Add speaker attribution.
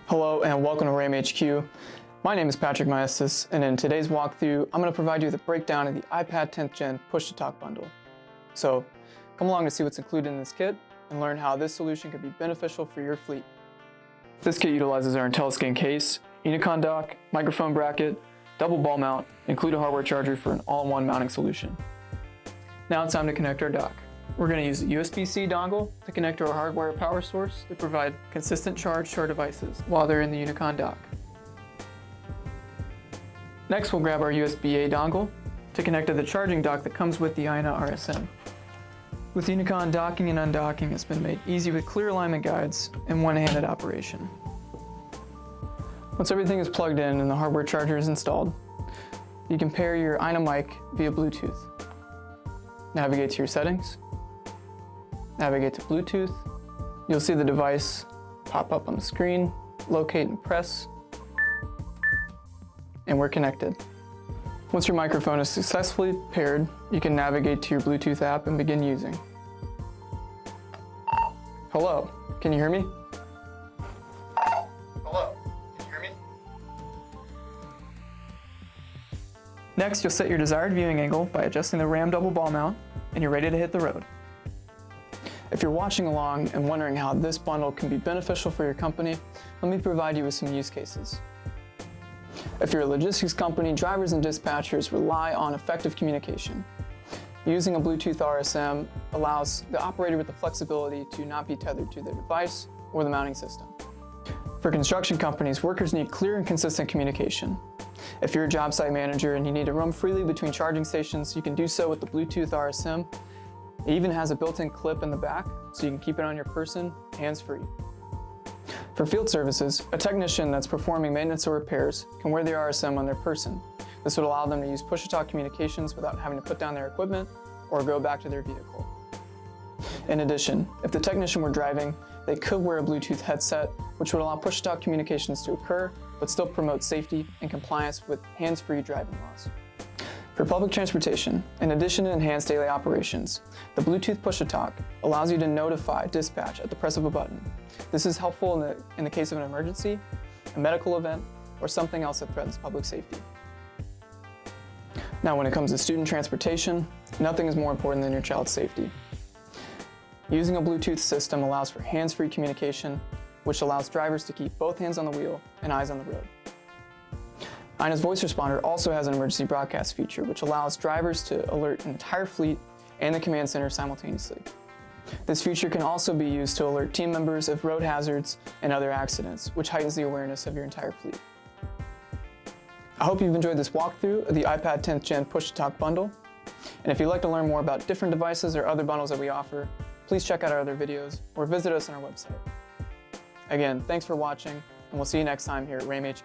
Speaker 1: Hello and welcome to RAM HQ. My name is Patrick Maestas, and in today's walkthrough, I'm going to provide you with a breakdown of the iPad 10th Gen push-to-talk bundle. So come along to see what's included in this kit and learn how this solution could be beneficial for your fleet. This kit utilizes our IntelliScan case, Uni-Conn dock, microphone bracket, double ball mount, include a hardware charger for an all-in-one mounting solution. Now it's time to connect our dock. We're going to use a USB-C dongle to connect to our hardwire power source to provide consistent charge to our devices while they're in the Uni-Conn dock. Next, we'll grab our USB-A dongle to connect to the charging dock that comes with the Aina RSM. With Uni-Conn, docking and undocking has been made easy with clear alignment guides and one-handed operation. Once everything is plugged in and the hardware charger is installed, you can pair your Aina mic via Bluetooth. Navigate to your settings. Navigate to Bluetooth. You'll see the device pop up on the screen, locate and press, and we're connected. Once your microphone is successfully paired, you can navigate to your Bluetooth app and begin using. Hello, can you hear me? Hello, can you hear me? Next, you'll set your desired viewing angle by adjusting the RAM double ball mount, and you're ready to hit the road. If you're watching along and wondering how this bundle can be beneficial for your company, let me provide you with some use cases. If you're a logistics company, drivers and dispatchers rely on effective communication. Using a Bluetooth RSM allows the operator with the flexibility to not be tethered to their device or the mounting system. For construction companies, workers need clear and consistent communication. If you're a job site manager and you need to roam freely between charging stations, you can do so with the Bluetooth RSM. It even has a built-in clip in the back, so you can keep it on your person, hands-free. For field services, a technician that's performing maintenance or repairs can wear the RSM on their person. This would allow them to use push-to-talk communications without having to put down their equipment or go back to their vehicle. In addition, if the technician were driving, they could wear a Bluetooth headset, which would allow push-to-talk communications to occur, but still promote safety and compliance with hands-free driving laws. For public transportation, in addition to enhanced daily operations, the Bluetooth push-to-talk allows you to notify dispatch at the press of a button. This is helpful in the case of an emergency, a medical event, or something else that threatens public safety. Now, when it comes to student transportation, nothing is more important than your child's safety. Using a Bluetooth system allows for hands-free communication, which allows drivers to keep both hands on the wheel and eyes on the road. Aina's voice responder also has an emergency broadcast feature, which allows drivers to alert an entire fleet and the command center simultaneously. This feature can also be used to alert team members of road hazards and other accidents, which heightens the awareness of your entire fleet. I hope you've enjoyed this walkthrough of the iPad 10th Gen push-to-talk bundle. And if you'd like to learn more about different devices or other bundles that we offer, please check out our other videos or visit us on our website. Again, thanks for watching, and we'll see you next time here at RAM HQ.